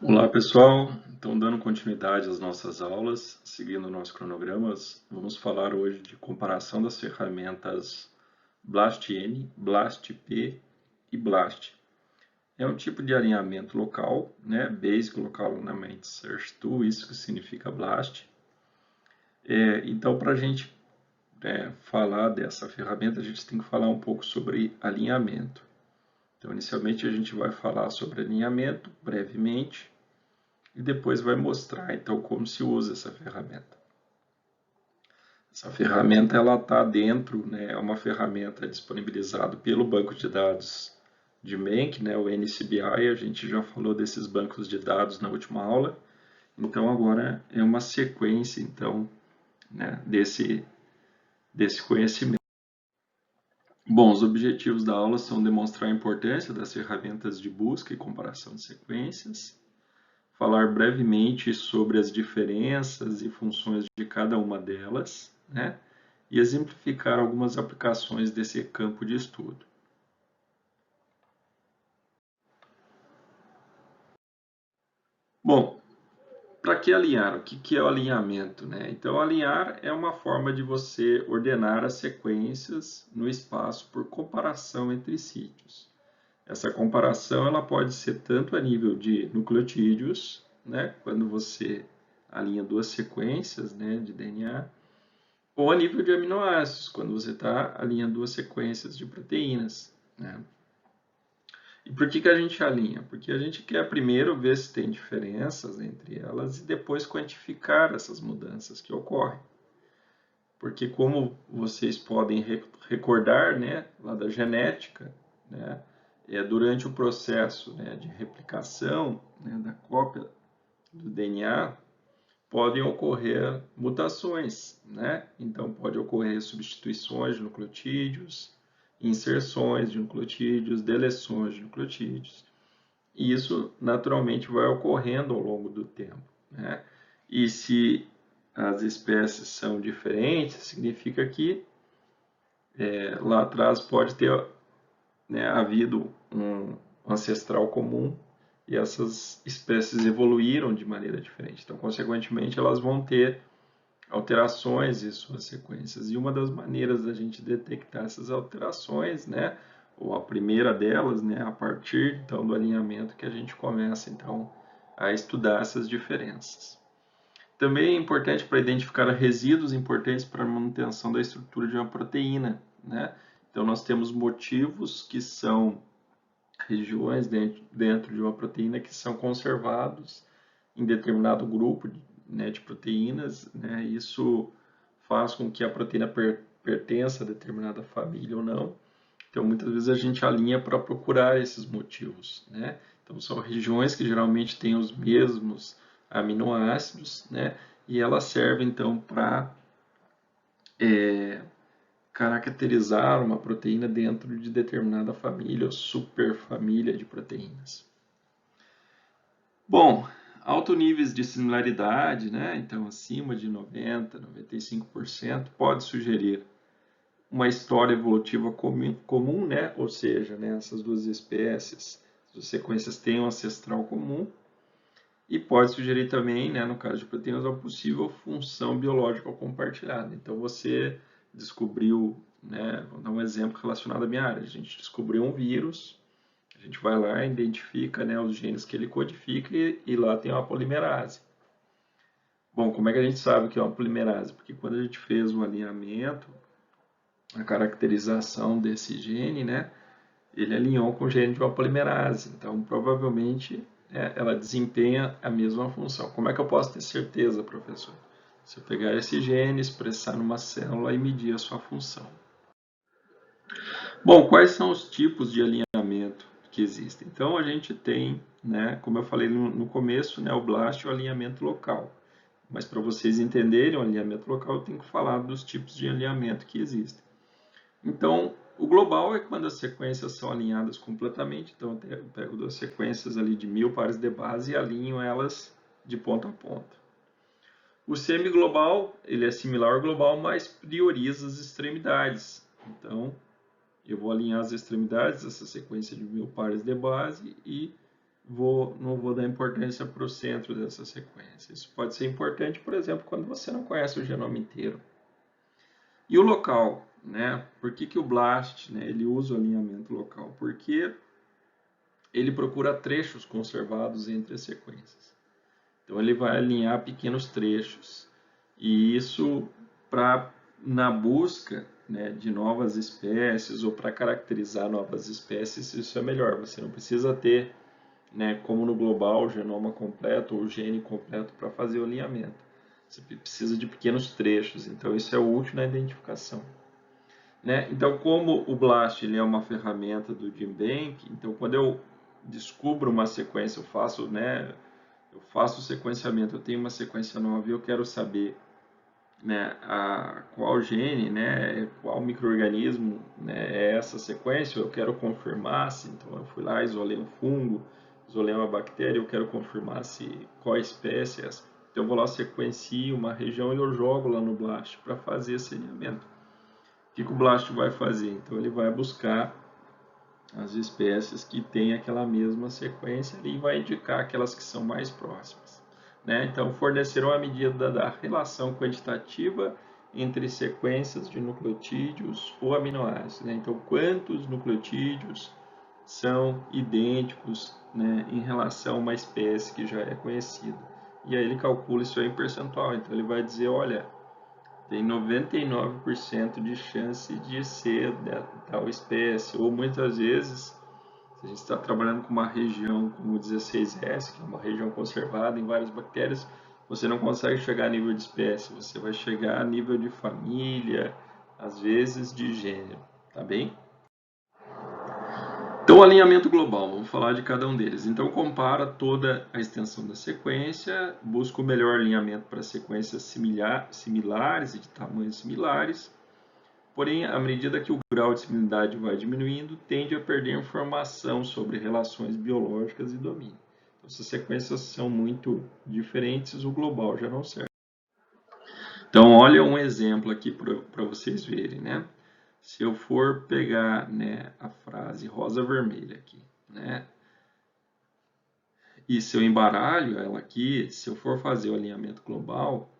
Olá pessoal, então dando continuidade às nossas aulas, seguindo nossos cronogramas, vamos falar hoje de comparação das ferramentas BLASTN, BLASTP e BLAST. É um tipo de alinhamento local, né? Basic Local Alignment Search Tool, isso que significa BLAST. Então, para a gente falar dessa ferramenta, a gente tem que falar um pouco sobre alinhamento. Então, inicialmente a gente vai falar sobre alinhamento brevemente, e depois vai mostrar então como se usa essa ferramenta. Essa ferramenta ela está dentro, né, é uma ferramenta disponibilizada pelo banco de dados de Menck, né, o NCBI. A gente já falou desses bancos de dados na última aula. Então agora é uma sequência então, né, desse conhecimento. Bom, os objetivos da aula são demonstrar a importância das ferramentas de busca e comparação de sequências, falar brevemente sobre as diferenças e funções de cada uma delas, né? E exemplificar algumas aplicações desse campo de estudo. Bom, para que alinhar? O que é o alinhamento, né? Então, alinhar é uma forma de você ordenar as sequências no espaço por comparação entre sítios. Essa comparação ela pode ser tanto a nível de nucleotídeos, né? Quando você alinha duas sequências, né, de DNA, ou a nível de aminoácidos, quando você está alinhando duas sequências de proteínas, né? E por que a gente alinha? Porque a gente quer primeiro ver se tem diferenças entre elas e depois quantificar essas mudanças que ocorrem. Porque como vocês podem recordar, né, lá da genética, né, durante o processo, né, de replicação, né, da cópia do DNA, podem ocorrer mutações, né? Então, pode ocorrer substituições de nucleotídeos, inserções de nucleotídeos, deleções de nucleotídeos. E isso, naturalmente, vai ocorrendo ao longo do tempo, né? E se as espécies são diferentes, significa que lá atrás pode ter, né, havido um ancestral comum e essas espécies evoluíram de maneira diferente. Então, consequentemente, elas vão ter alterações em suas sequências. E uma das maneiras da gente detectar essas alterações, né, ou a primeira delas, né, a partir então do alinhamento que a gente começa então a estudar essas diferenças. Também é importante para identificar resíduos importantes para a manutenção da estrutura de uma proteína, né? Então nós temos motivos que são regiões dentro de uma proteína que são conservados em determinado grupo, né, de proteínas, né? Isso faz com que a proteína pertença a determinada família ou não. Então, muitas vezes a gente alinha para procurar esses motivos, né? Então, são regiões que geralmente têm os mesmos aminoácidos, né? E elas servem, então, para caracterizar uma proteína dentro de determinada família ou superfamília de proteínas. Bom, altos níveis de similaridade, né? Então acima de 90, 95%, pode sugerir uma história evolutiva comum, né? Ou seja, né, essas duas espécies, as sequências têm um ancestral comum, e pode sugerir também, né, no caso de proteínas, uma possível função biológica compartilhada. Então você descobriu, né, vou dar um exemplo relacionado à minha área, a gente descobriu um vírus, a gente vai lá e identifica, né, os genes que ele codifica e lá tem uma polimerase. Bom, como é que a gente sabe que é uma polimerase? Porque quando a gente fez o alinhamento, a caracterização desse gene, né, ele alinhou com o gene de uma polimerase. Então, provavelmente, ela desempenha a mesma função. Como é que eu posso ter certeza, professor? Se eu pegar esse gene, expressar numa célula e medir a sua função. Bom, quais são os tipos de alinhamento que existem? Então, a gente tem, né, como eu falei no começo, né, o BLAST e o alinhamento local. Mas para vocês entenderem o alinhamento local, eu tenho que falar dos tipos de alinhamento que existem. Então, o global é quando as sequências são alinhadas completamente. Então, eu pego duas sequências ali de 1000 pares de base e alinho elas de ponta a ponta. O semi-global, ele é similar ao global, mas prioriza as extremidades. Então, eu vou alinhar as extremidades dessa sequência de 1000 pares de base e não vou dar importância para o centro dessa sequência. Isso pode ser importante, por exemplo, quando você não conhece o genoma inteiro. E o local, né? Por que o BLAST, né, ele usa o alinhamento local? Porque ele procura trechos conservados entre as sequências. Então ele vai alinhar pequenos trechos. E isso para na busca, né, de novas espécies ou para caracterizar novas espécies, isso é melhor. Você não precisa ter, né, como no global, o genoma completo ou o gene completo para fazer o alinhamento. Você precisa de pequenos trechos, então isso é útil na identificação. Né? Então, como o BLAST ele é uma ferramenta do GenBank, então quando eu descubro uma sequência, eu faço o sequenciamento, eu tenho uma sequência nova e eu quero saber, né, qual gene, né, qual micro-organismo, né, é essa sequência, eu quero confirmar se, então eu fui lá, isolei um fungo, isolei uma bactéria, eu quero confirmar se qual espécie é essa. Então eu vou lá, sequencio uma região e eu jogo lá no BLAST para fazer esse alinhamento. O que o BLAST vai fazer? Então ele vai buscar as espécies que têm aquela mesma sequência e vai indicar aquelas que são mais próximas. Né? Então fornecer uma medida da relação quantitativa entre sequências de nucleotídeos ou aminoácidos. Né? Então quantos nucleotídeos são idênticos, né, em relação a uma espécie que já é conhecida. E aí ele calcula isso aí em percentual. Então ele vai dizer, olha, tem 99% de chance de ser de tal espécie, ou muitas vezes, se a gente está trabalhando com uma região como o 16S, que é uma região conservada em várias bactérias, você não consegue chegar a nível de espécie, você vai chegar a nível de família, às vezes de gênero, tá bem? Então, o alinhamento global, vamos falar de cada um deles. Então, compara toda a extensão da sequência, busca o melhor alinhamento para sequências similares e de tamanhos similares. Porém, à medida que o grau de similaridade vai diminuindo, tende a perder informação sobre relações biológicas e domínio. Então, se as sequências são muito diferentes, o global já não serve. Então, olha um exemplo aqui para vocês verem, né? Se eu for pegar, né, a frase rosa-vermelha aqui, né? E se eu embaralho ela aqui, se eu for fazer o alinhamento global,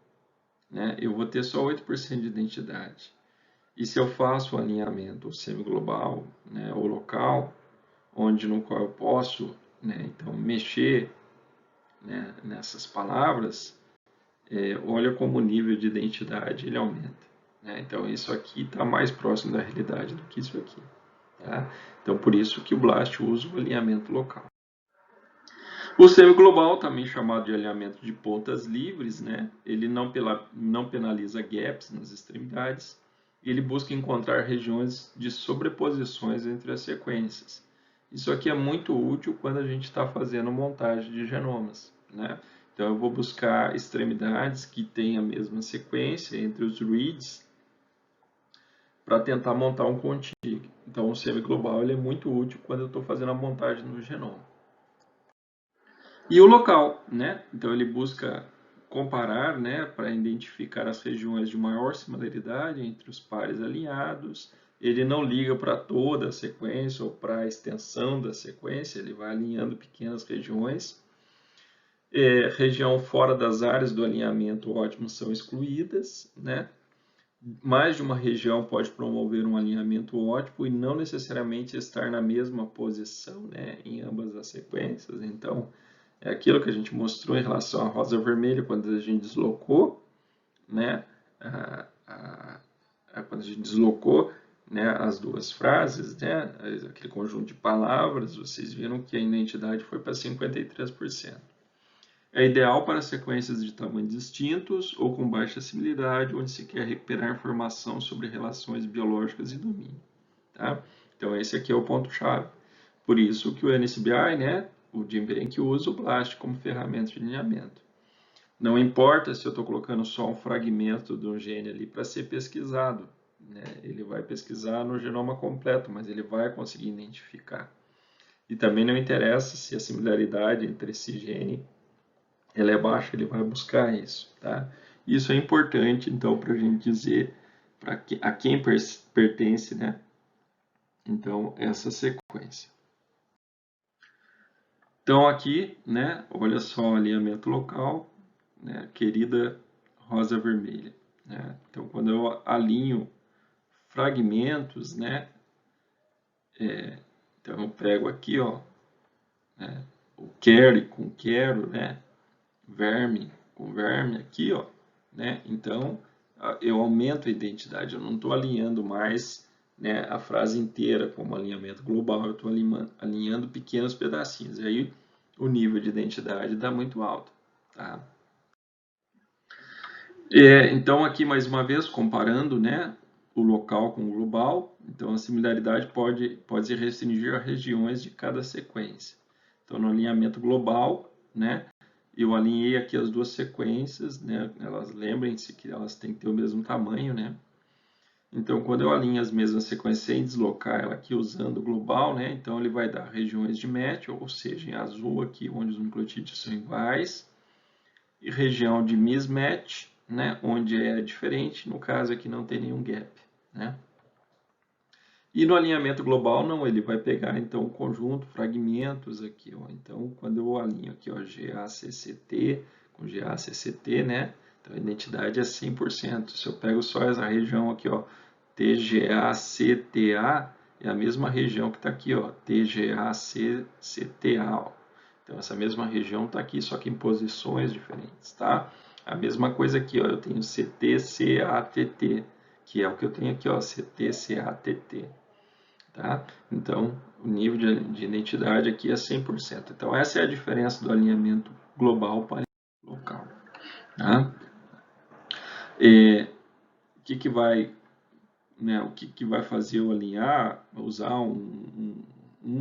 né, eu vou ter só 8% de identidade. E se eu faço o alinhamento semi-global, né, ou local, onde no qual eu posso, né, então mexer, né, nessas palavras, olha como o nível de identidade ele aumenta. Né? Então isso aqui está mais próximo da realidade do que isso aqui. Tá? Então por isso que o BLAST usa o alinhamento local. O semi-global, também chamado de alinhamento de pontas livres, né? Ele não penaliza gaps nas extremidades. Ele busca encontrar regiões de sobreposições entre as sequências. Isso aqui é muito útil quando a gente está fazendo montagem de genomas, né? Então eu vou buscar extremidades que têm a mesma sequência entre os reads para tentar montar um contíguo. Então o semi-global ele é muito útil quando eu estou fazendo a montagem no genoma. E o local, né? Então ele busca comparar, né, para identificar as regiões de maior similaridade entre os pares alinhados. Ele não liga para toda a sequência ou para a extensão da sequência, ele vai alinhando pequenas regiões. Região fora das áreas do alinhamento ótimo são excluídas, né? Mais de uma região pode promover um alinhamento ótimo e não necessariamente estar na mesma posição, né, em ambas as sequências. Então, é aquilo que a gente mostrou em relação à rosa-vermelha, quando a gente deslocou, né, quando a gente deslocou, né, as duas frases, né, aquele conjunto de palavras, vocês viram que a identidade foi para 53%. É ideal para sequências de tamanhos distintos ou com baixa similaridade, onde se quer recuperar informação sobre relações biológicas e domínio. Tá? Então, esse aqui é o ponto-chave. Por isso que o NSBI, né, o GenBank, usa o BLAST como ferramenta de alinhamento. Não importa se eu estou colocando só um fragmento de um gene ali para ser pesquisado. Né? Ele vai pesquisar no genoma completo, mas ele vai conseguir identificar. E também não interessa se a similaridade entre esse gene ela é baixa, ele vai buscar isso. Tá? Isso é importante, então, para a gente dizer a quem pertence, né? Então, essa sequência. Então aqui, né, olha só o alinhamento local, né, querida rosa vermelha, né? Então quando eu alinho fragmentos, né, então eu pego aqui, ó, né, o carry com quero, né, verme com verme aqui, ó, né? Então eu aumento a identidade, eu não estou alinhando mais, né, a frase inteira como alinhamento global, eu estou alinhando pequenos pedacinhos. E aí o nível de identidade dá muito alto, tá? Então aqui mais uma vez comparando, né, o local com o global, então a similaridade pode se restringir a regiões de cada sequência. Então no alinhamento global, né, eu alinhei aqui as duas sequências, né, elas lembrem-se que elas têm que ter o mesmo tamanho, né. Então quando eu alinho as mesmas sequências sem deslocar ela aqui usando o global, né, então ele vai dar regiões de match, ou seja, em azul aqui onde os nucleotídeos são iguais, e região de mismatch, né, onde é diferente, no caso aqui não tem nenhum gap, né? E no alinhamento global não, ele vai pegar então o conjunto, fragmentos aqui, ó. Então quando eu alinho aqui, ó, GACCT com GACCT, né? Então a identidade é 100%. Se eu pego só essa região aqui, ó, TGACTA, é a mesma região que está aqui, ó, TGACCTA, ó. Então essa mesma região está aqui, só que em posições diferentes, tá? A mesma coisa aqui, ó, eu tenho CTCATT, que é o que eu tenho aqui, ó, CTCATT, tá? Então o nível de identidade aqui é 100%. Então essa é a diferença do alinhamento global para o local, tá? Que vai, né, o que vai fazer eu alinhar, usar um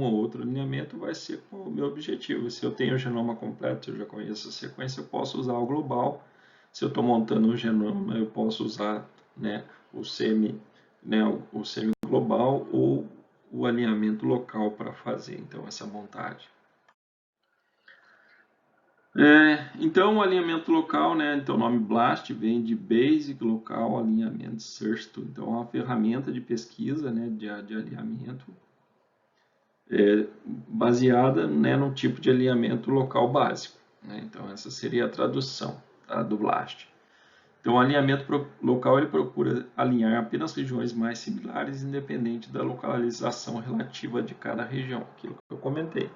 ou outro alinhamento vai ser com o meu objetivo. Se eu tenho o genoma completo, se eu já conheço a sequência, eu posso usar o global. Se eu estou montando um genoma, eu posso usar, né, o semi global ou o alinhamento local para fazer então essa montagem. Então, o alinhamento local, né? Então, o nome BLAST vem de Basic Local Alinhamento Search Tool. Então, é uma ferramenta de pesquisa, né, de alinhamento baseada, né, no tipo de alinhamento local básico, né? Então, essa seria a tradução, tá, do BLAST. Então, o alinhamento local ele procura alinhar apenas regiões mais similares, independente da localização relativa de cada região, aquilo que eu comentei.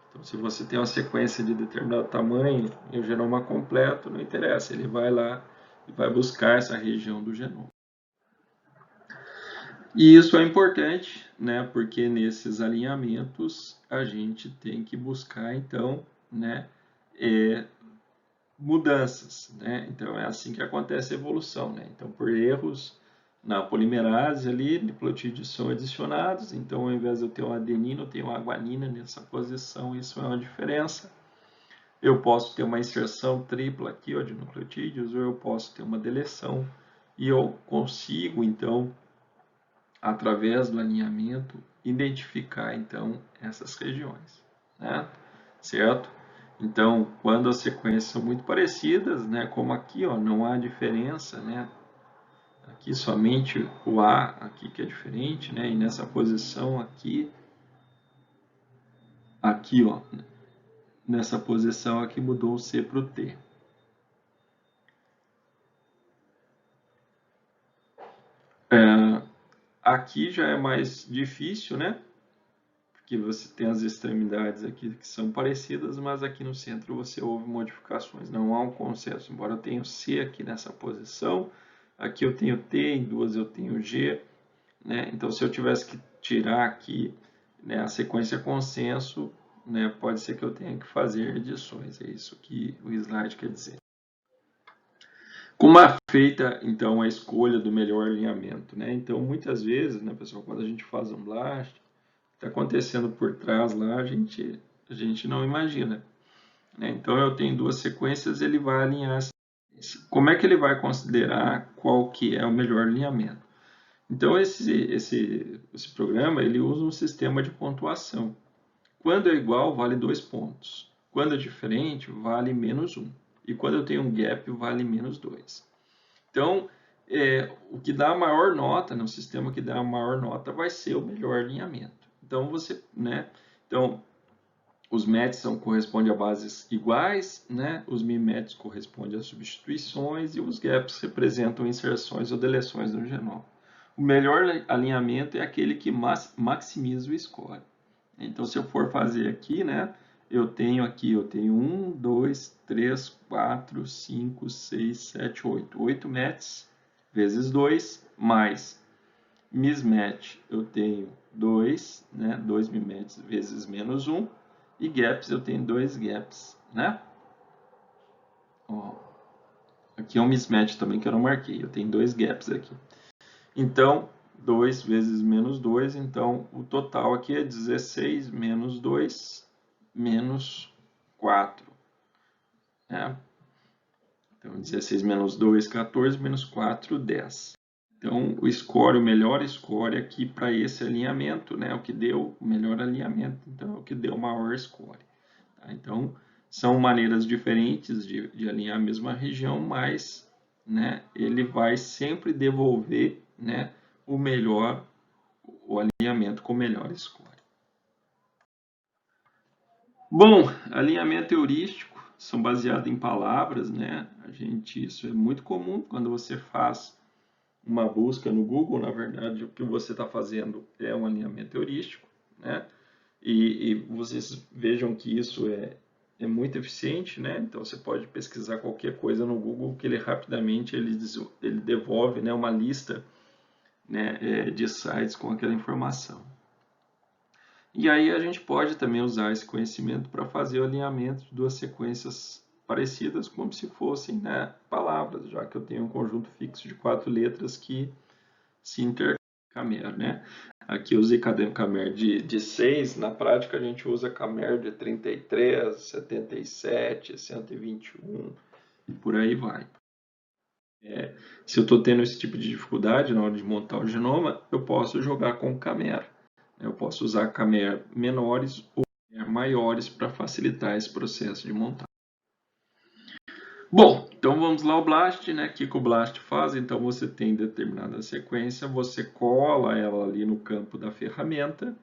Então, se você tem uma sequência de determinado tamanho e o genoma completo, não interessa, ele vai lá e vai buscar essa região do genoma. E isso é importante, né, porque nesses alinhamentos a gente tem que buscar, então, né, mudanças, né? Então é assim que acontece a evolução, né? Então por erros na polimerase ali, nucleotídeos são adicionados, então ao invés de eu ter uma adenina, eu tenho uma guanina nessa posição, isso é uma diferença. Eu posso ter uma inserção tripla aqui, ó, de nucleotídeos, ou eu posso ter uma deleção, e eu consigo, então, através do alinhamento, identificar, então, essas regiões, né? Certo? Então, quando as sequências são muito parecidas, né, como aqui, ó, não há diferença, né? Aqui somente o A aqui que é diferente, né? E nessa posição aqui, ó, nessa posição aqui mudou o C para o T. Aqui já é mais difícil, né? Porque você tem as extremidades aqui que são parecidas, mas aqui no centro você houve modificações. Não há um consenso, embora eu tenha C aqui nessa posição, aqui eu tenho T, em duas eu tenho G, né? Então se eu tivesse que tirar aqui, né, a sequência consenso, né, pode ser que eu tenha que fazer edições. É isso que o slide quer dizer. Como é feita, então, a escolha do melhor alinhamento, né? Então, muitas vezes, né, pessoal, quando a gente faz um blast, está acontecendo por trás lá, a gente não imagina, né? Então, eu tenho duas sequências, ele vai alinhar. Como é que ele vai considerar qual que é o melhor alinhamento? Então, esse programa, ele usa um sistema de pontuação. Quando é igual, vale 2 pontos. Quando é diferente, vale menos 1. E quando eu tenho um gap, vale menos 2. Então, o que dá a maior nota, no sistema que dá a maior nota, vai ser o melhor alinhamento. Então, né? Então, os matches correspondem a bases iguais, né? Os mimetes correspondem a substituições e os gaps representam inserções ou deleções no genoma. O melhor alinhamento é aquele que maximiza o score. Então, se eu for fazer aqui, né? Eu tenho 1, 2, 3, 4, 5, 6, 7, 8. 8 matches vezes 2, mais mismatch eu tenho 2, né? 2 mismatches vezes menos 1. E gaps eu tenho 2 gaps, né? Ó, aqui é um mismatch também que eu não marquei. Eu tenho 2 gaps aqui. Então, 2 vezes menos 2. Então, o total aqui é 16 menos 2 menos 4. Né? Então, 16 menos 2, 14, menos 4, 10. Então, o score, o melhor score aqui para esse alinhamento, né? O que deu o melhor alinhamento, então é o que deu o maior score. Tá? Então, são maneiras diferentes de alinhar a mesma região, mas, né, ele vai sempre devolver, né, o alinhamento com o melhor score. Bom, alinhamento heurístico são baseados em palavras, né? Isso é muito comum quando você faz uma busca no Google, na verdade, o que você está fazendo é um alinhamento heurístico, né? E vocês vejam que isso é muito eficiente, né? Então você pode pesquisar qualquer coisa no Google que ele rapidamente ele devolve, né, uma lista, né, de sites com aquela informação. E aí a gente pode também usar esse conhecimento para fazer o alinhamento de duas sequências parecidas como se fossem, né, palavras, já que eu tenho um conjunto fixo de 4 letras que se intercameram, né? Aqui eu usei camer de 6, na prática a gente usa camer de 33, 77, 121 e por aí vai. Se eu estou tendo esse tipo de dificuldade na hora de montar o genoma, eu posso jogar com camer. Eu posso usar camer menores ou maiores para facilitar esse processo de montagem. Bom, então vamos lá o BLAST, né? O que o BLAST faz? Então você tem determinada sequência, você cola ela ali no campo da ferramenta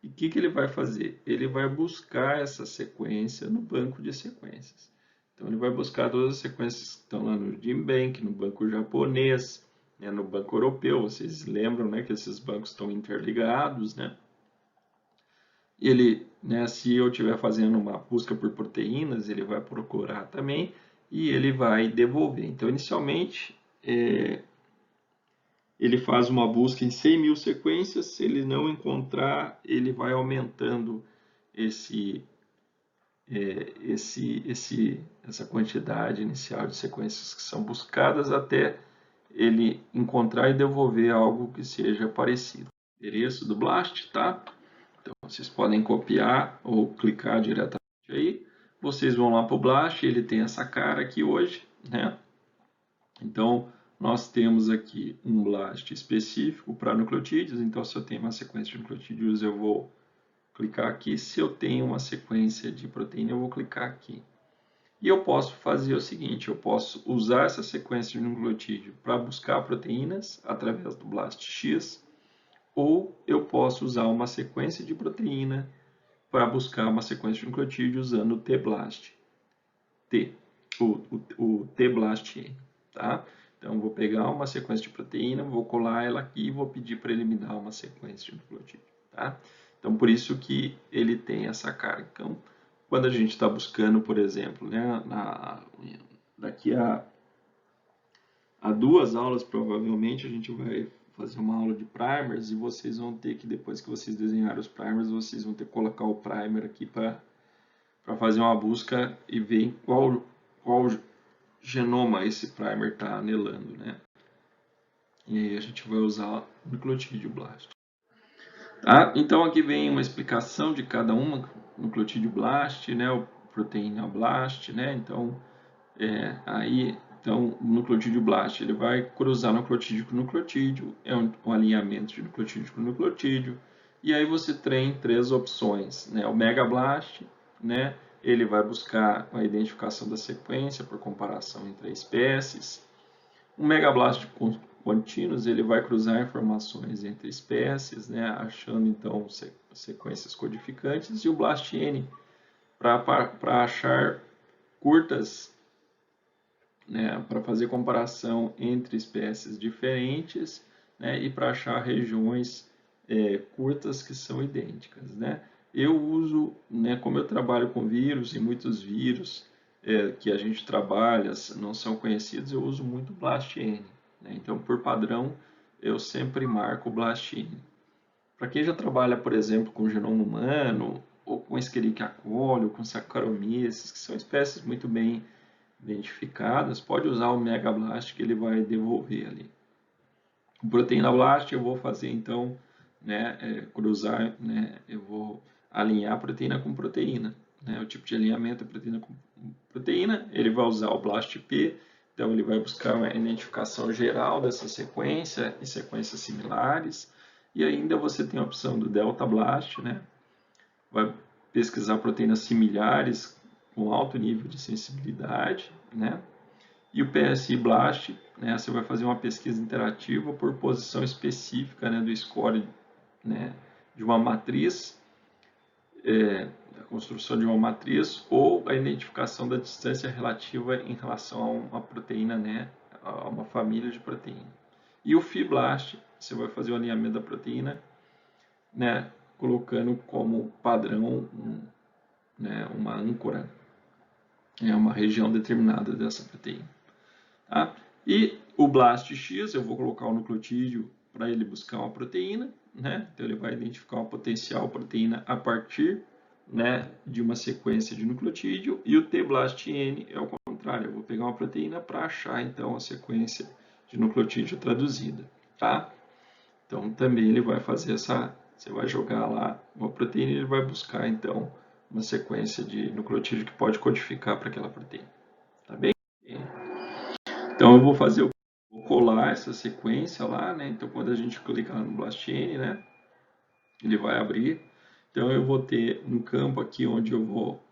e o que ele vai fazer? Ele vai buscar essa sequência no banco de sequências. Então ele vai buscar todas as sequências que estão lá no GenBank, no banco japonês, né, no banco europeu. Vocês lembram, né, que esses bancos estão interligados, né? Ele, né, se eu estiver fazendo uma busca por proteínas, ele vai procurar também e ele vai devolver. Então, inicialmente, ele faz uma busca em 100 mil sequências. Se ele não encontrar, ele vai aumentando essa quantidade inicial de sequências que são buscadas até ele encontrar e devolver algo que seja parecido. Endereço do BLAST, tá? Então, vocês podem copiar ou clicar diretamente aí. Vocês vão lá para o BLAST, ele tem essa cara aqui hoje, né? Então, nós temos aqui um BLAST específico para nucleotídeos. Então, se eu tenho uma sequência de nucleotídeos, eu vou clicar aqui. Se eu tenho uma sequência de proteína, eu vou clicar aqui. E eu posso fazer o seguinte, eu posso usar essa sequência de nucleotídeo para buscar proteínas através do BLASTX, ou eu posso usar uma sequência de proteína para buscar uma sequência de nucleotídeo usando o tBLAST, o tBLASTN, tá? Então, eu vou pegar uma sequência de proteína, vou colar ela aqui e vou pedir para ele me dar uma sequência de nucleotídeo, tá? Então, por isso que ele tem essa carga. Então, quando a gente está buscando, por exemplo, né, daqui a 2 aulas, provavelmente, a gente vai fazer uma aula de primers e vocês vão ter que, depois que vocês desenharem os primers, vocês vão ter que colocar o primer aqui para fazer uma busca e ver em qual genoma esse primer está anelando, né? E aí a gente vai usar o nucleotídeo BLAST. Tá? Então aqui vem uma explicação de cada uma, nucleotídeo BLAST, né? O proteína BLAST, né? Então, o nucleotídeo BLAST ele vai cruzar nucleotídeo com nucleotídeo, é um alinhamento de nucleotídeo com nucleotídeo, e aí você tem 3 opções, né? O MegaBLAST, né? Ele vai buscar a identificação da sequência por comparação entre espécies. O MegaBLAST Continuous, ele vai cruzar informações entre espécies, né? Achando então sequências codificantes, e o BLASTN para achar curtas, né, para fazer comparação entre espécies diferentes, né, e para achar regiões curtas que são idênticas, né? Eu uso, né, como eu trabalho com vírus e muitos vírus que a gente trabalha não são conhecidos, eu uso muito BLASTN, né? Então, por padrão, eu sempre marco BLASTN. Para quem já trabalha, por exemplo, com genoma humano, ou com Escherichia coli, ou com Saccharomyces, que são espécies muito bem identificadas, pode usar o MegaBlast que ele vai devolver ali. O Proteína Blast eu vou fazer então, né, cruzar, né, eu vou alinhar proteína com proteína. Né, o tipo de alinhamento é proteína com proteína, ele vai usar o BLAST-P, então ele vai buscar uma identificação geral dessa sequência e sequências similares. E ainda você tem a opção do Delta Blast, né, vai pesquisar proteínas similares com alto nível de sensibilidade, né? E o PSI Blast, né, você vai fazer uma pesquisa interativa por posição específica, né, do score, né, de uma matriz, a construção de uma matriz ou a identificação da distância relativa em relação a uma proteína, né, a uma família de proteína. E o Phi-Blast, você vai fazer o alinhamento da proteína, né, colocando como padrão né, uma âncora, uma região determinada dessa proteína. Tá? E o BLAST-X, eu vou colocar o nucleotídeo para ele buscar uma proteína, né? Então ele vai identificar uma potencial proteína a partir, né, de uma sequência de nucleotídeo, e o T-BLAST-N é o contrário, eu vou pegar uma proteína para achar então a sequência de nucleotídeo traduzida. Tá? Então também ele vai fazer você vai jogar lá uma proteína e ele vai buscar então uma sequência de nucleotídeo que pode codificar para aquela proteína. Tá bem? Então eu vou colar essa sequência lá, né? Então quando a gente clicar no BLASTN, né, ele vai abrir. Então eu vou ter um campo aqui onde eu vou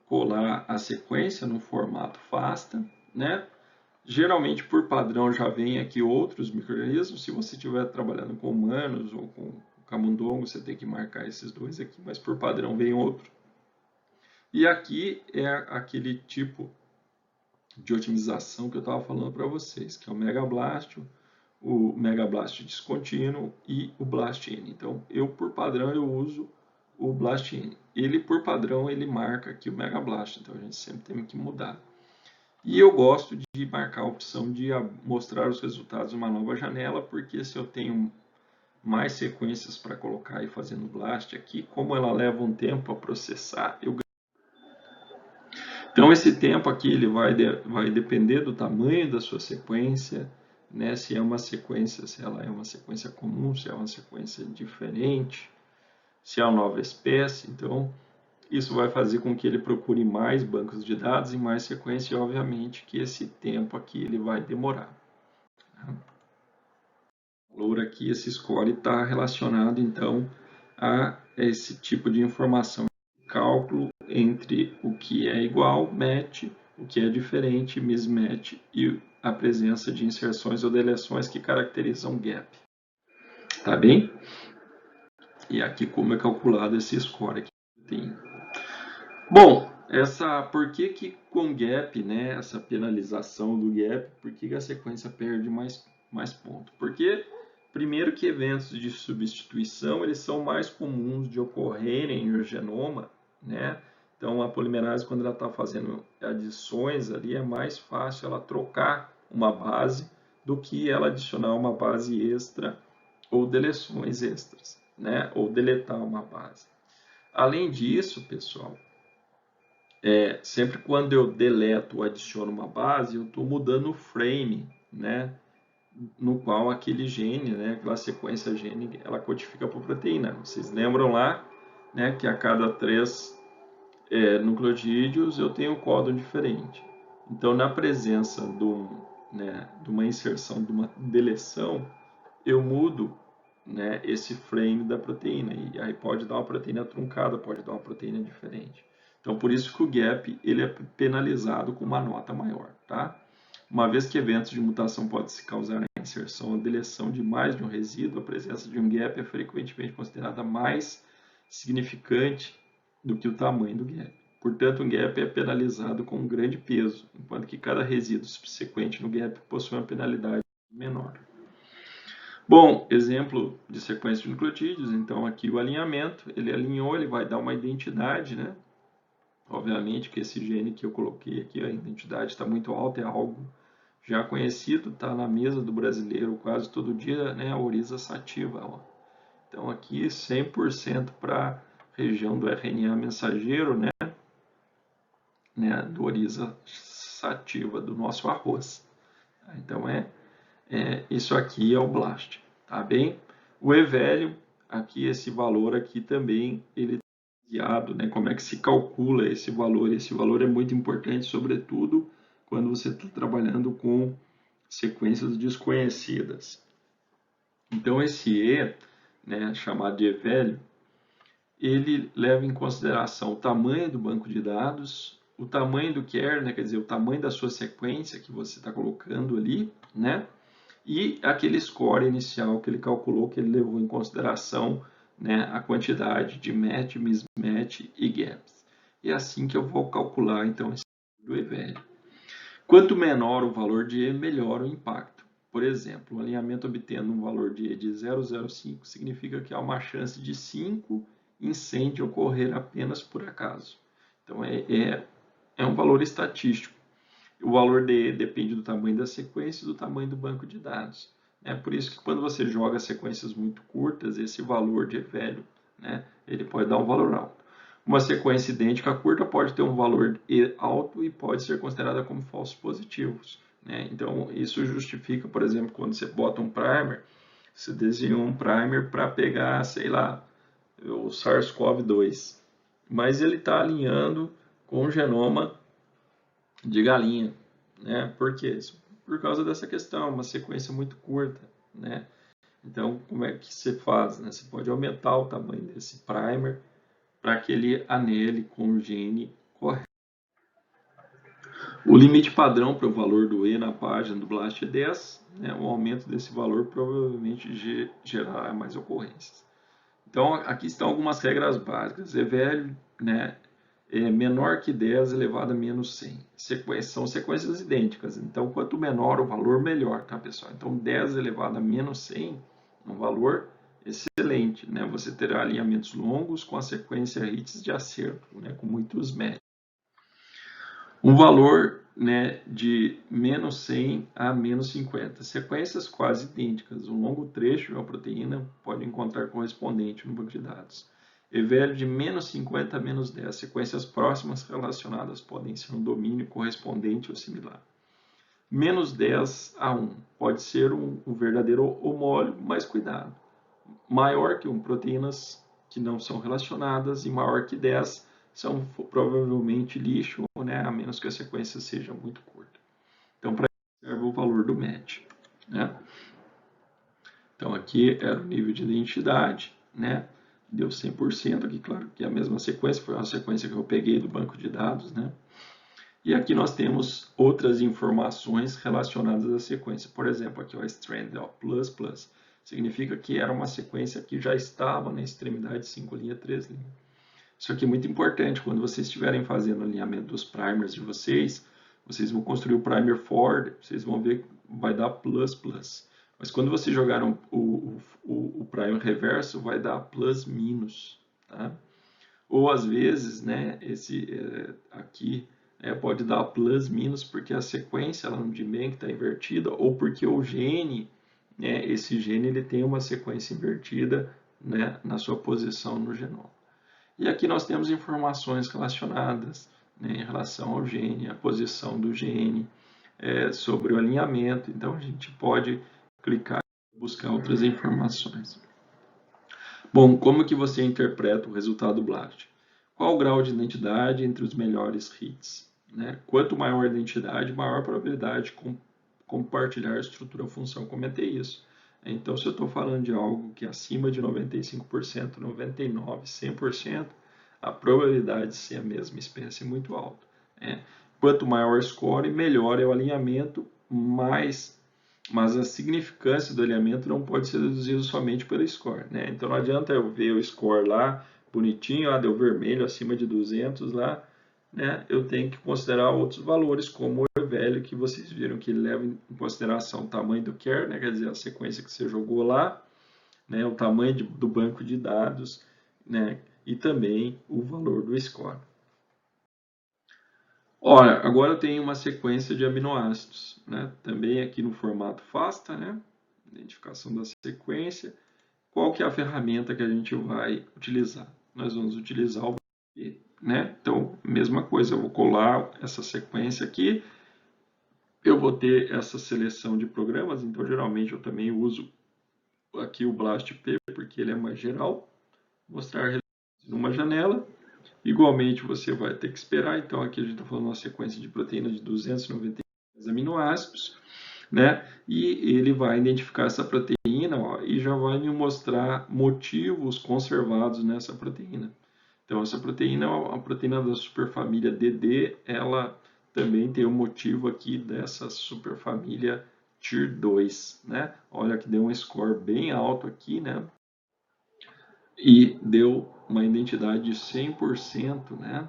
colar a sequência no formato FASTA, né? Geralmente por padrão já vem aqui outros micro-organismos. Se você estiver trabalhando com humanos ou com camundongo, você tem que marcar esses dois aqui, mas por padrão vem outro. E aqui é aquele tipo de otimização que eu estava falando para vocês, que é o MegaBlast, o MegaBlast descontínuo e o BLASTN. Então, eu por padrão eu uso o BLASTN. Ele por padrão ele marca aqui o MegaBlast, então a gente sempre tem que mudar. E eu gosto de marcar a opção de mostrar os resultados em uma nova janela, porque se eu tenho mais sequências para colocar e fazer no BLAST aqui, como ela leva um tempo a processar, então esse tempo aqui ele vai depender do tamanho da sua sequência, né? Se é uma sequência, se ela é uma sequência comum, se é uma sequência diferente, se é uma nova espécie. Então isso vai fazer com que ele procure mais bancos de dados e mais sequência, e obviamente que esse tempo aqui ele vai demorar. O valor aqui, esse score está relacionado então a esse tipo de informação. Cálculo entre o que é igual, match, o que é diferente, mismatch, e a presença de inserções ou deleções que caracterizam gap. Tá bem? E aqui como é calculado esse score aqui. Bom, por que com gap, né, essa penalização do gap, por que a sequência perde mais ponto? Porque, primeiro que eventos de substituição, eles são mais comuns de ocorrerem no genoma, né? Então, a polimerase, quando ela está fazendo adições ali, é mais fácil ela trocar uma base do que ela adicionar uma base extra ou deleções extras, né? Ou deletar uma base. Além disso, pessoal, sempre quando eu deleto ou adiciono uma base, eu estou mudando o frame, né? No qual aquele gene, né, aquela sequência gene, ela codifica para a proteína. Vocês lembram lá, né, que a cada 3 nucleotídeos eu tenho um códon diferente. Então, na presença de uma inserção, de uma deleção, eu mudo, né, esse frame da proteína. E aí pode dar uma proteína truncada, pode dar uma proteína diferente. Então, por isso que o gap ele é penalizado com uma nota maior, tá? Uma vez que eventos de mutação podem se causar a inserção ou deleção de mais de um resíduo, a presença de um gap é frequentemente considerada mais significante do que o tamanho do gap. Portanto, um gap é penalizado com um grande peso, enquanto que cada resíduo subsequente no gap possui uma penalidade menor. Bom, exemplo de sequência de nucleotídeos, então aqui o alinhamento, ele alinhou, ele vai dar uma identidade, né? Obviamente que esse gene que eu coloquei aqui, a identidade está muito alta, é algo já conhecido, está na mesa do brasileiro quase todo dia, né? A ouriça sativa, ó. Então aqui 100% para a região do RNA mensageiro, né? Do ouriça sativa do nosso arroz. Então isso aqui é o blast, tá bem? O E velho, aqui esse valor aqui também, ele é baseado, né? Como é que se calcula esse valor? Esse valor é muito importante, sobretudo quando você está trabalhando com sequências desconhecidas. Então esse E, né, chamado de E velho, ele leva em consideração o tamanho do banco de dados, o tamanho do kernel, né, quer dizer, o tamanho da sua sequência que você está colocando ali, né? E aquele score inicial que ele calculou, que ele levou em consideração, né, a quantidade de match, mismatch e gaps. E é assim que eu vou calcular, então, esse do E velho. Quanto menor o valor de E, melhor o impacto. Por exemplo, um alinhamento obtendo um valor de E de 0,05 significa que há uma chance de 5 incêndios ocorrer apenas por acaso. Então, é um valor estatístico. O valor de E depende do tamanho da sequência e do tamanho do banco de dados. É por isso que quando você joga sequências muito curtas, esse valor de E velho, né, ele pode dar um valor alto. Uma sequência idêntica curta pode ter um valor E alto e pode ser considerada como falsos positivos. Né? Então, isso justifica, por exemplo, quando você bota um primer, você desenhou um primer para pegar, sei lá, o SARS-CoV-2, mas ele está alinhando com o genoma de galinha, né? Por quê? Por causa dessa questão, uma sequência muito curta, né? Então, como é que você faz? Né? Você pode aumentar o tamanho desse primer para que ele anele com o gene correto. O limite padrão para o valor do E na página do BLAST é 10, né? O aumento desse valor provavelmente gerará mais ocorrências. Então, aqui estão algumas regras básicas. E velho, né, é menor que 10 elevado a menos 100. São sequências idênticas. Então, quanto menor o valor, melhor, tá, pessoal? Então, 10 elevado a menos 100 é um valor excelente, né? Você terá alinhamentos longos com a sequência hits de acerto, né, com muitos matches. Um valor, né, de menos 100 a menos 50. Sequências quase idênticas. Um longo trecho de uma proteína pode encontrar correspondente no banco de dados. E velho de menos 50 a menos 10. Sequências próximas relacionadas podem ser um domínio correspondente ou similar. Menos 10 a 1. Pode ser um verdadeiro homólogo, mas cuidado. Maior que 1, proteínas que não são relacionadas, e maior que 10 são provavelmente lixo, né, a menos que a sequência seja muito curta. Então, para isso serve o valor do match. Né? Então, aqui era o nível de identidade, né? Deu 100%, aqui claro que é a mesma sequência, foi uma sequência que eu peguei do banco de dados, né? E aqui nós temos outras informações relacionadas à sequência. Por exemplo, aqui o strand, ó, plus, plus, significa que era uma sequência que já estava na extremidade 5 linha, 3 linha. Isso aqui é muito importante, quando vocês estiverem fazendo o alinhamento dos primers de vocês vão construir o primer forward, vocês vão ver que vai dar plus, plus. Mas quando vocês jogaram o primer reverso, vai dar plus, minus. Tá? Ou às vezes, né, aqui pode dar plus, minus, porque a sequência lá no DMAN está invertida, ou porque o gene, né, esse gene ele tem uma sequência invertida, né, na sua posição no genoma. E aqui nós temos informações relacionadas, né, em relação ao gene, a posição do gene, sobre o alinhamento. Então a gente pode clicar e buscar outras informações. Bom, como que você interpreta o resultado do BLAST? Qual o grau de identidade entre os melhores hits? Né? Quanto maior a identidade, maior a probabilidade de compartilhar a estrutura-função. Comentei isso. Então, se eu estou falando de algo que é acima de 95%, 99%, 100%, a probabilidade de ser a mesma espécie é muito alta. Né? Quanto maior o score, melhor é o alinhamento, mas a significância do alinhamento não pode ser reduzida somente pelo score. Né? Então, não adianta eu ver o score lá, bonitinho, deu vermelho, acima de 200 lá, né, eu tenho que considerar outros valores, como o velho, que vocês viram que ele leva em consideração o tamanho do char, né, quer dizer, a sequência que você jogou lá, né, o tamanho do banco de dados, né, e também o valor do score. Ora, agora eu tenho uma sequência de aminoácidos, né, também aqui no formato FASTA, né, identificação da sequência. Qual que é a ferramenta que a gente vai utilizar? Nós vamos utilizar o VB, né? Então, mesma coisa, eu vou colar essa sequência aqui, eu vou ter essa seleção de programas, então geralmente eu também uso aqui o BLASTP, porque ele é mais geral, mostrar numa janela. Igualmente, você vai ter que esperar, então aqui a gente está falando de uma sequência de proteína de 293 aminoácidos, né? E ele vai identificar essa proteína, ó, e já vai me mostrar motivos conservados nessa proteína. Então, essa proteína é uma proteína da superfamília DD, ela também tem o motivo aqui dessa superfamília Tier 2, né? Olha que deu um score bem alto aqui, né? E deu uma identidade de 100%, né?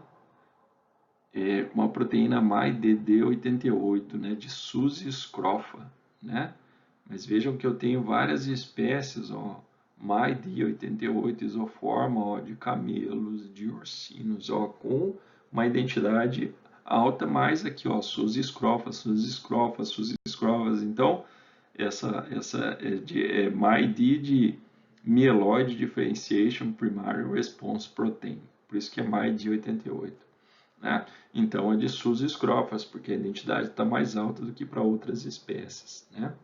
Uma proteína MyDD88, né? De Suzy scrofa, né? Mas vejam que eu tenho várias espécies, ó, MyD88 isoforma, ó, de camelos, de ursinos, ó, com uma identidade alta, mais aqui, ó, Suzy scrofa, Suzy scrofa, Suzy scrofas. Então, essa é MyD de Myeloid Differentiation Primary Response Protein, por isso que é MyD88. Né? Então, é de Suzy scrofas, porque a identidade está mais alta do que para outras espécies, né?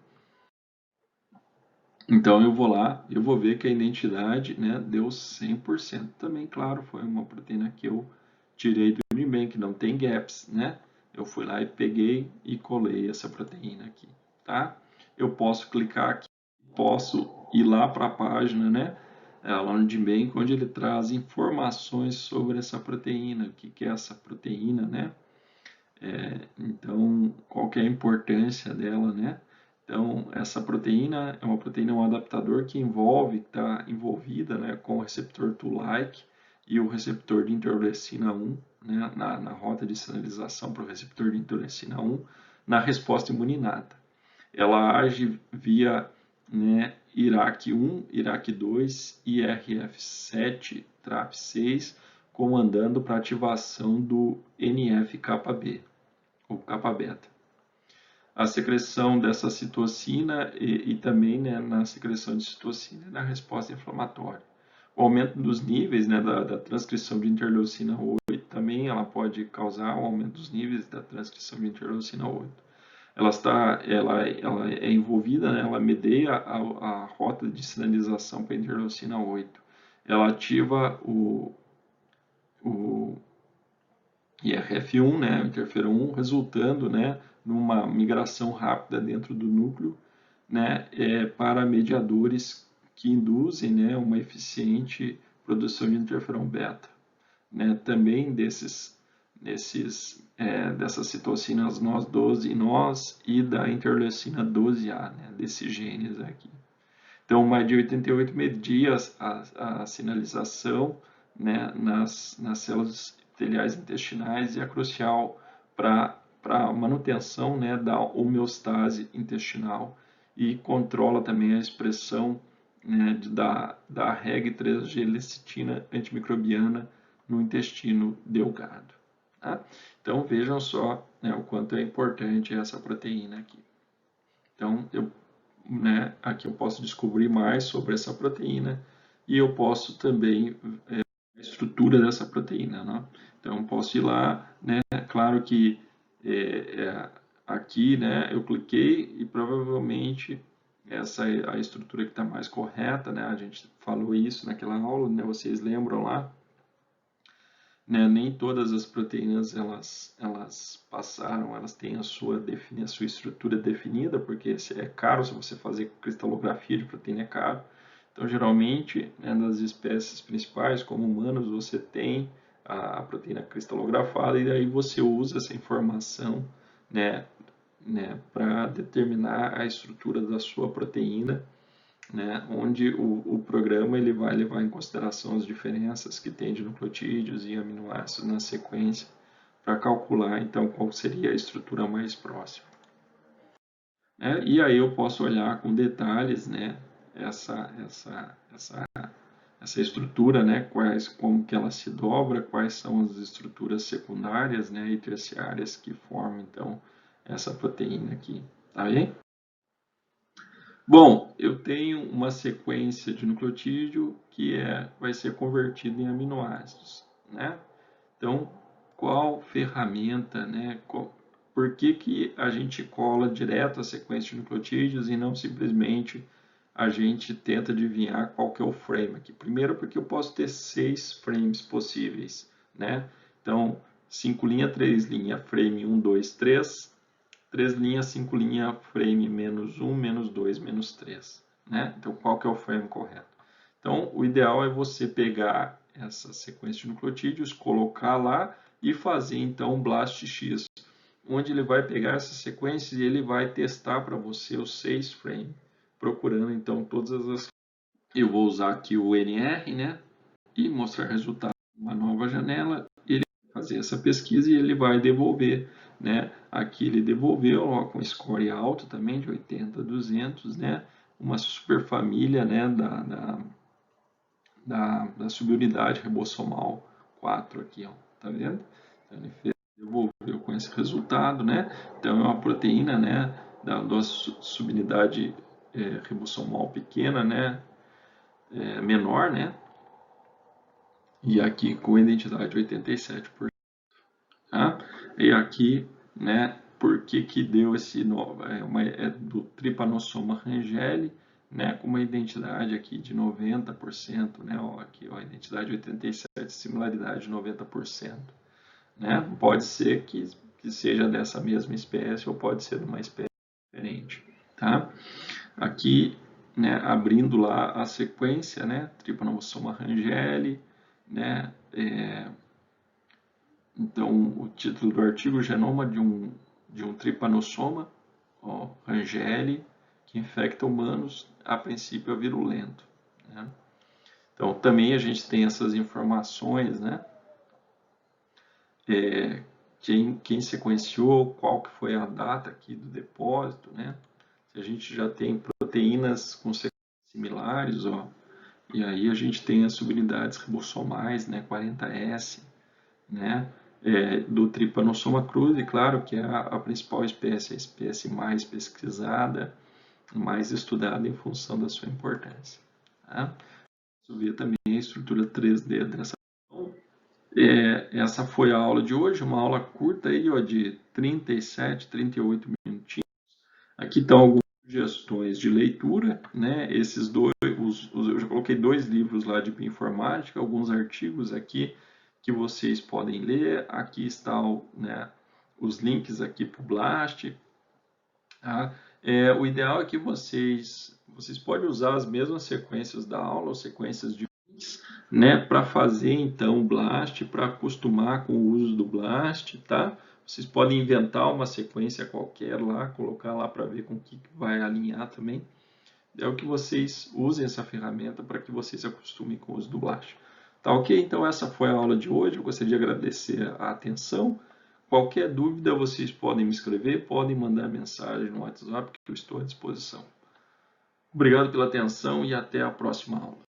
Então eu vou lá, eu vou ver que a identidade, né, deu 100% também, claro, foi uma proteína que eu tirei do Unibank, não tem gaps, né? Eu fui lá e peguei e colei essa proteína aqui, tá? Eu posso clicar aqui, posso ir lá para a página, né, lá no Unibank, onde ele traz informações sobre essa proteína, o que é essa proteína, né? Então, qual que é a importância dela, né? Então, essa proteína é uma proteína, um adaptador que está envolvida, né, com o receptor Toll-like e o receptor de interleucina 1, né, na rota de sinalização para o receptor de interleucina 1, na resposta imuninata. Ela age via, né, IRAC1, IRAC2 e IRF7, TRAP6, comandando para ativação do NF-κB, ou kappa-beta. A secreção dessa citocina e também, né, na secreção de citocina e na resposta inflamatória. O aumento dos níveis, né, da transcrição de interleucina 8 também ela pode causar o aumento dos níveis da transcrição de interleucina 8. Ela é envolvida, né, ela medeia a rota de sinalização para a interleucina 8. Ela ativa o IRF1, né, o interferon 1, resultando, né, numa migração rápida dentro do núcleo, né, para mediadores que induzem, né, uma eficiente produção de interferon beta, né, também dessas citocinas NOS12 e NOS e da interleucina 12A, né, desses genes aqui. Então, o MAD88 media a sinalização, né, nas células epiteliais intestinais e é crucial para a manutenção, né, da homeostase intestinal e controla também a expressão, né, da reg-3-G-lecitina antimicrobiana no intestino delgado. Tá? Então vejam só, né, o quanto é importante essa proteína aqui. Então, né, aqui eu posso descobrir mais sobre essa proteína e eu posso também a estrutura dessa proteína, né? Então, posso ir lá, né? Claro que aqui, né, eu cliquei e provavelmente essa é a estrutura que está mais correta, né? A gente falou isso naquela aula, né? Vocês lembram lá? Né, nem todas as proteínas elas passaram, elas têm a sua estrutura definida, porque é caro se você fazer cristalografia de proteína, é caro. Então, geralmente, né, nas espécies principais, como humanos, você tem a proteína cristalografada e aí você usa essa informação, né, para determinar a estrutura da sua proteína, né, onde o programa ele vai levar em consideração as diferenças que tem de nucleotídeos e aminoácidos na sequência para calcular então qual seria a estrutura mais próxima. E aí eu posso olhar com detalhes, né, essa estrutura, né, como que ela se dobra, quais são as estruturas secundárias, né, e terciárias que formam então essa proteína aqui, tá bem? Bom, eu tenho uma sequência de nucleotídeo que vai ser convertido em aminoácidos, né? Então, qual ferramenta, né? Por que a gente cola direto a sequência de nucleotídeos e não simplesmente a gente tenta adivinhar qual que é o frame aqui? Primeiro, porque eu posso ter 6 frames possíveis, né? Então, 5 linha, 3 linha, frame 1, 2, 3, 3 linha, 5 linha, frame menos 1, menos 2, menos 3, né? Então, qual que é o frame correto? Então, o ideal é você pegar essa sequência de nucleotídeos, colocar lá e fazer então um BLAST-X, onde ele vai pegar essas sequências e ele vai testar para você os 6 frames, procurando então todas as... Eu vou usar aqui o NR, né? E mostrar resultado numa nova janela. Ele vai fazer essa pesquisa e ele vai devolver, né? Aqui ele devolveu ó, com score alto também, de 80 a 200, né? Uma superfamília, né? Da subunidade ribossomal 4 aqui, ó, tá vendo? Então, ele devolveu com esse resultado, né? Então é uma proteína, né, da subunidade ribossomal pequena, né, menor, né? E aqui com identidade 87%. Tá? E aqui, né, por que deu esse novo, do Trypanosoma rangeli, né, com uma identidade aqui de 90%, né, ó, aqui, ó, identidade 87%, similaridade 90%, né? Pode ser que seja dessa mesma espécie ou pode ser de uma espécie diferente, tá? Aqui, né, abrindo lá a sequência, né, Trypanosoma rangeli, né, então, o título do artigo, genoma de um Trypanosoma rangeli, que infecta humanos, a princípio é virulento, né? Então, também a gente tem essas informações, né? Quem sequenciou, qual que foi a data aqui do depósito, né? Se a gente já tem proteínas com sequências similares, ó, e aí a gente tem as subunidades ribossomais, né? 40S, né? Do Trypanosoma cruzi, claro que é a principal espécie, a espécie mais pesquisada, mais estudada em função da sua importância. Tá? Você vê também a estrutura 3D dessa. Essa foi a aula de hoje, uma aula curta aí, ó, de 37, 38 minutinhos. Aqui estão algumas sugestões de leitura, né? Esses dois, eu já coloquei 2 livros lá de bioinformática, alguns artigos aqui que vocês podem ler. Aqui estão, né, os links aqui para o BLAST. Tá? O ideal é que vocês podem usar as mesmas sequências da aula, ou sequências de links, né, para fazer então o BLAST, para acostumar com o uso do BLAST, tá? Vocês podem inventar uma sequência qualquer lá, colocar lá para ver com o que vai alinhar também. É o que vocês usem essa ferramenta para que vocês acostumem com o uso do BLAST. Tá ok? Então essa foi a aula de hoje. Eu gostaria de agradecer a atenção. Qualquer dúvida vocês podem me escrever, podem mandar mensagem no WhatsApp que eu estou à disposição. Obrigado pela atenção e até a próxima aula.